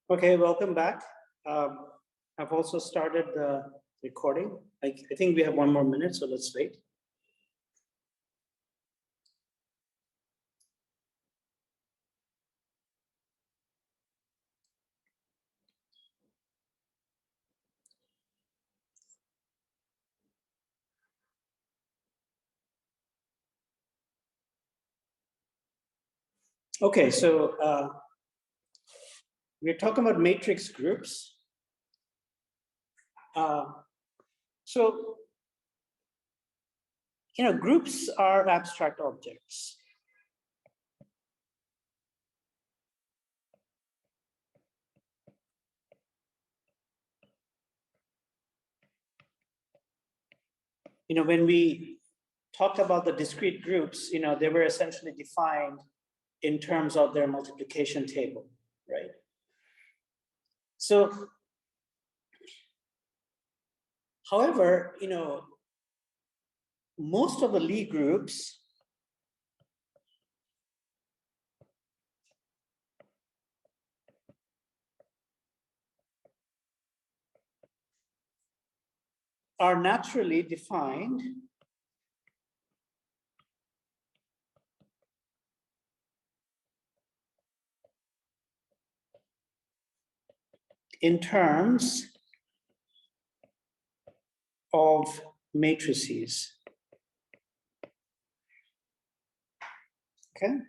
Okay, welcome back. I've also started the recording. I think we have 1 more minute, so let's wait. Okay, so we're talking about matrix groups. So, groups are abstract objects. When we talked about the discrete groups, they were essentially defined in terms of their multiplication table, right? So, however, most of the Lie groups are naturally defined in terms of matrices. Okay.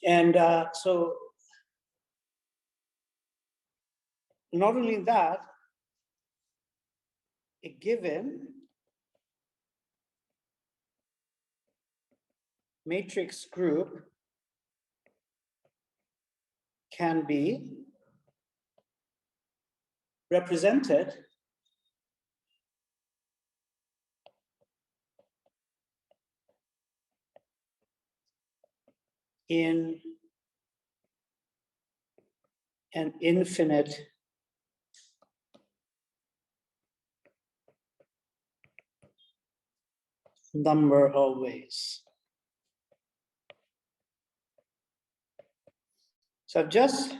And so not only that, a given matrix group can be represented in an infinite number of ways. So I've just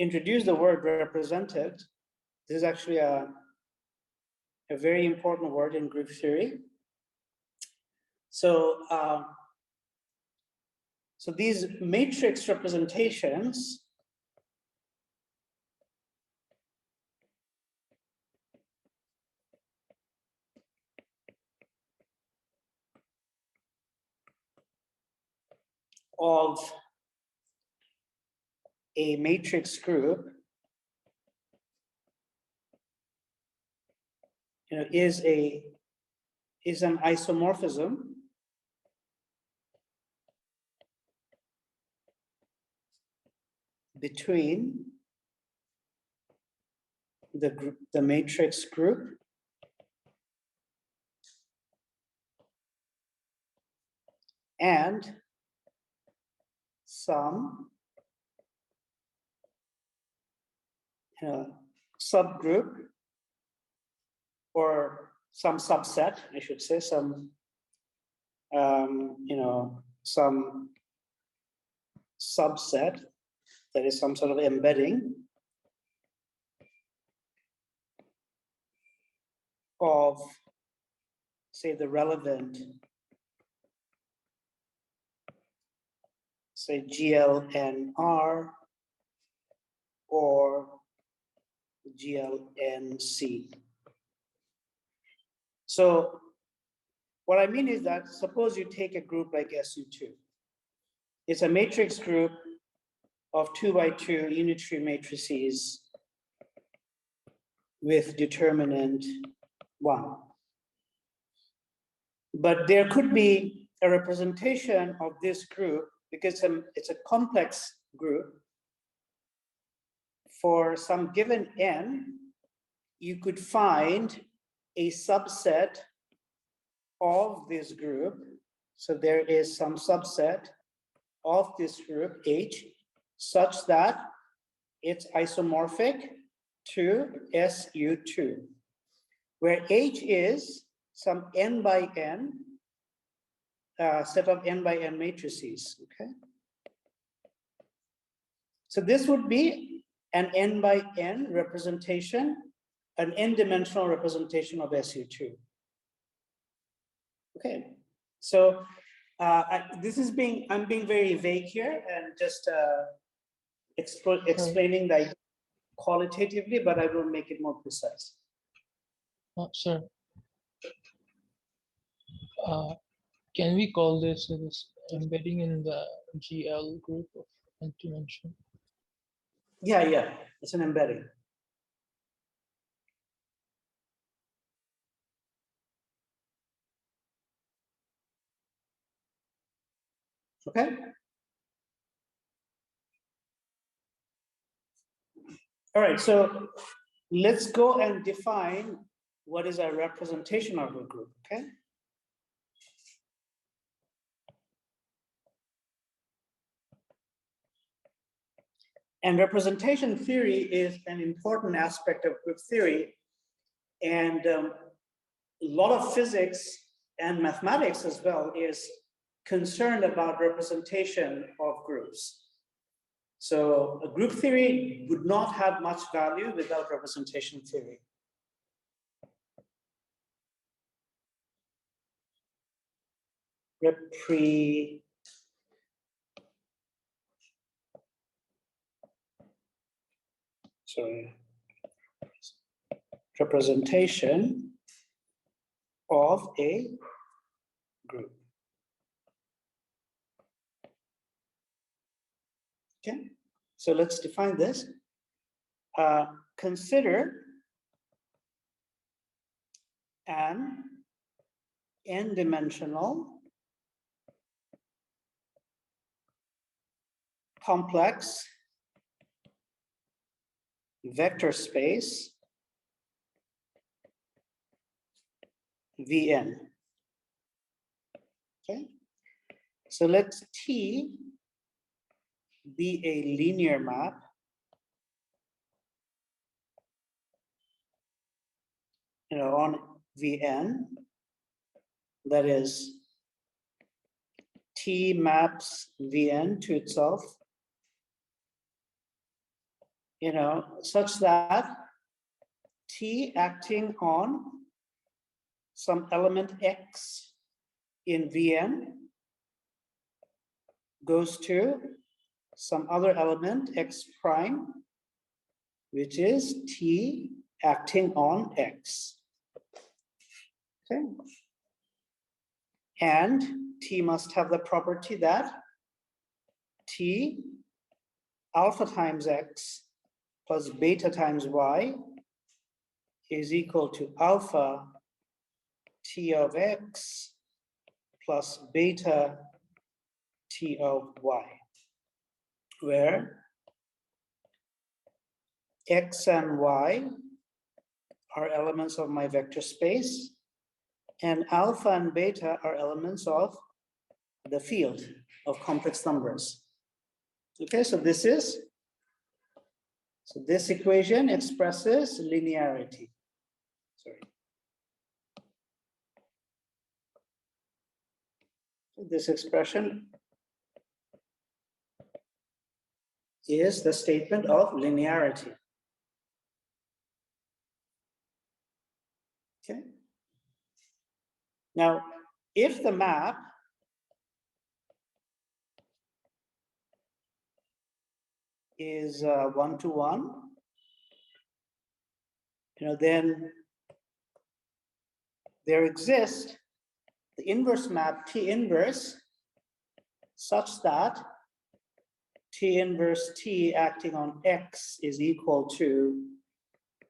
introduced the word represented. This is actually a very important word in group theory. So, so these matrix representations of a matrix group is an isomorphism between the matrix group and some subgroup or some subset, I should say, some subset that is some sort of embedding of, say, the relevant, say, GLNR or GLNC. So what I mean is that suppose you take a group like SU2. It's a matrix group of 2 by 2 unitary matrices with determinant 1. But there could be a representation of this group because it's a complex group. For some given n, you could find a subset of this group. So there is some subset of this group H such that it's isomorphic to SU2, where H is some n by n set of n by n matrices. Okay. So this would be an n by n representation, an n-dimensional representation of SU2. Okay, so I'm being very vague here and just explaining the idea qualitatively, but I will make it more precise. Sure. Can we call this embedding in the GL group of n-dimension? Yeah, it's an embedding. Okay. All right, so let's go and define what is a representation of a group, okay? And representation theory is an important aspect of group theory. And a lot of physics and mathematics as well is concerned about representation of groups. So a group theory would not have much value without representation theory. Representation of a group. Okay, so let's define this. Consider an n-dimensional complex vector space Vn. Okay, so let T be a linear map on Vn, that is T maps Vn to itself, such that T acting on some element X in Vn goes to some other element X prime, which is T acting on X. Okay. And T must have the property that T alpha times X plus beta times Y is equal to alpha T of X plus beta T of Y, where X and Y are elements of my vector space, and alpha and beta are elements of the field of complex numbers. Okay, so this equation expresses linearity. Sorry. This expression is the statement of linearity. Okay. Now, if the map is 1-to-1, then there exists the inverse map T inverse such that T inverse T acting on X is equal to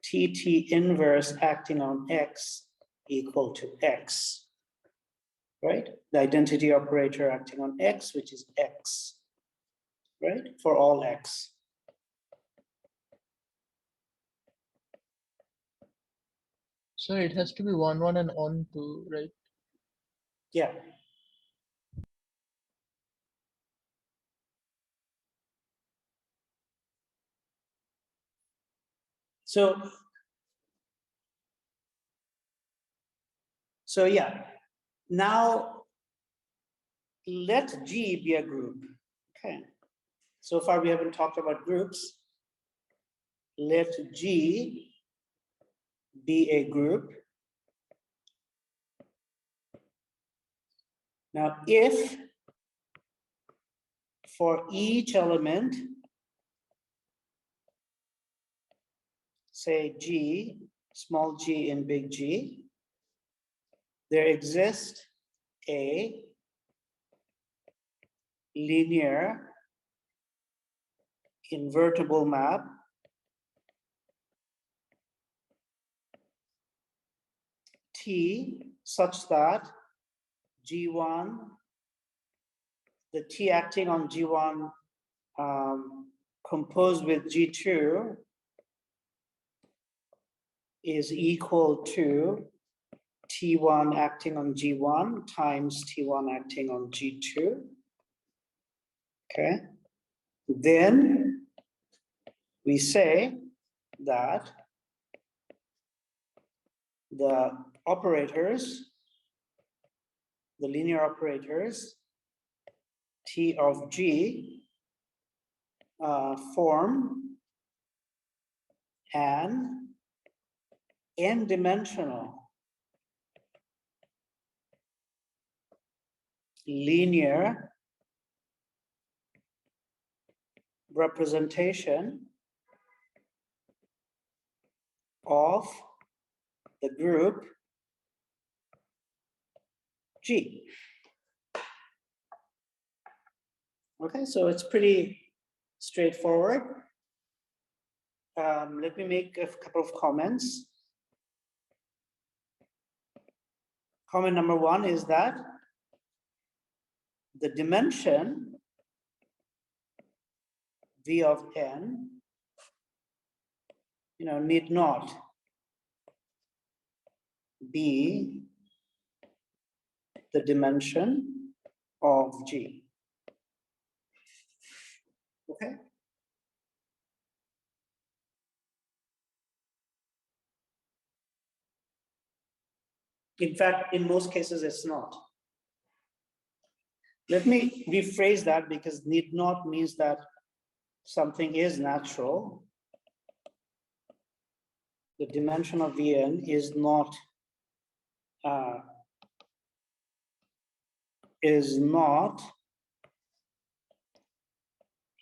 T inverse acting on X equal to X, right? The identity operator acting on X, which is X, right? For all X. So it has to be 1-1 and on 2, right? Yeah. So yeah, now let G be a group. Okay. So far, we haven't talked about groups. Let G be a group. Now, if for each element, say G, small g in big G, there exists a linear invertible map T such that G1, the T acting on G1 composed with G2 is equal to T1 acting on G1 times T1 acting on G2. Okay. Then we say that the operators, the linear operators, T of G form an n-dimensional linear representation of the group G. Okay, so it's pretty straightforward. Let me make a couple of comments. Comment number one is that the dimension V of n, need not be the dimension of G. Okay. In fact, in most cases, it's not. Let me rephrase that, because need not means that something is natural. The dimension of Vn is not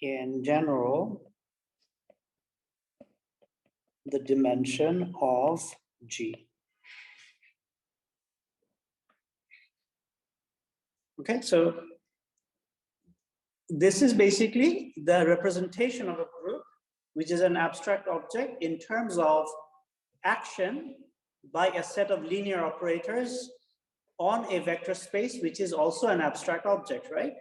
in general the dimension of G. Okay, so this is basically the representation of a group, which is an abstract object in terms of action by a set of linear operators on a vector space, which is also an abstract object, right?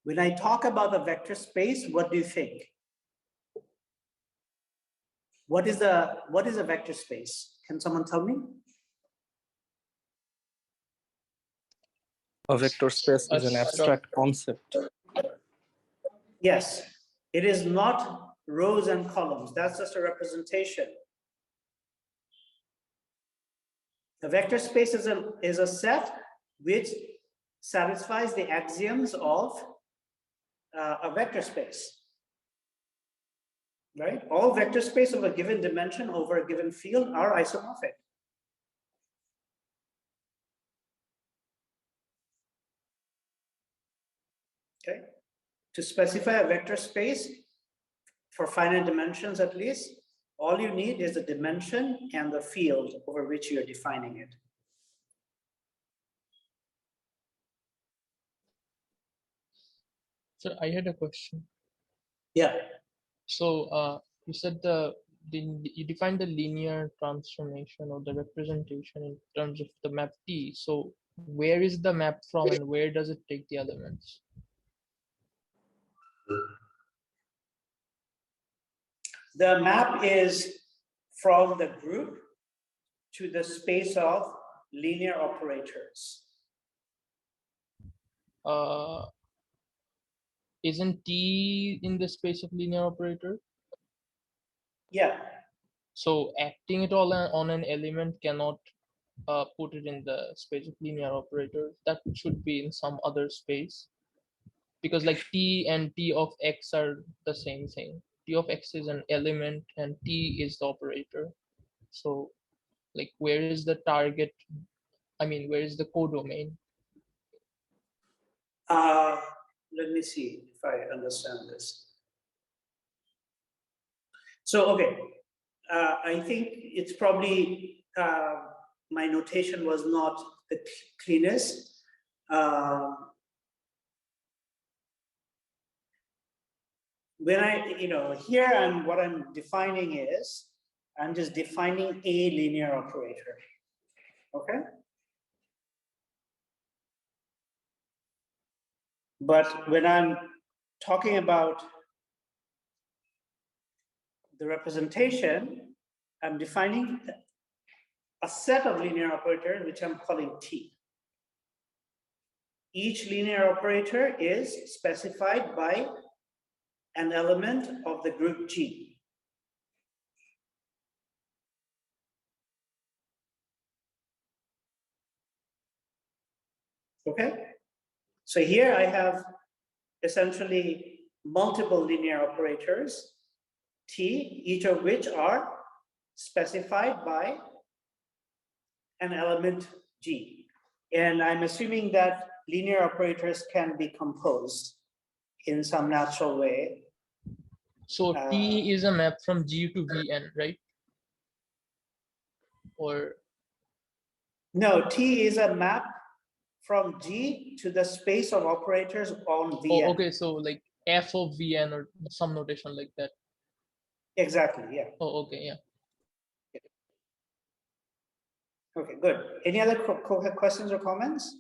When I talk about a vector space, what do you think? What is a vector space? Can someone tell me? A vector space is an abstract concept. Yes, it is not rows and columns. That's just a representation. A vector space is a set which satisfies the axioms of a vector space. Right? All vector space of a given dimension over a given field are isomorphic. Okay. To specify a vector space for finite dimensions at least, all you need is the dimension and the field over which you are defining it. So I had a question. Yeah. So you said you defined the linear transformation or the representation in terms of the map T. So where is the map from and where does it take the elements? The map is from the group to the space of linear operators. Isn't T in the space of linear operator? Yeah. So acting it all on an element cannot put it in the space of linear operator. That should be in some other space. because like T and T of X are the same thing. T of X is an element and T is the operator. So like where is the target? I mean, where is the codomain? Let me see if I understand this. So, okay, I think it's probably, my notation was not the cleanest. When here what I'm defining is, I'm just defining a linear operator, okay? But when I'm talking about the representation, I'm defining a set of linear operators, which I'm calling T. Each linear operator is specified by an element of the group G. Okay? So here I have essentially multiple linear operators, T, each of which are specified by an element G. And I'm assuming that linear operators can be composed in some natural way. So T is a map from G to Vn, right? Or no, T is a map from G to the space of operators on Vn. oh, okay, so like F of Vn or some notation like that. Exactly, yeah. Oh, okay, yeah. Okay, good. Any other questions or comments?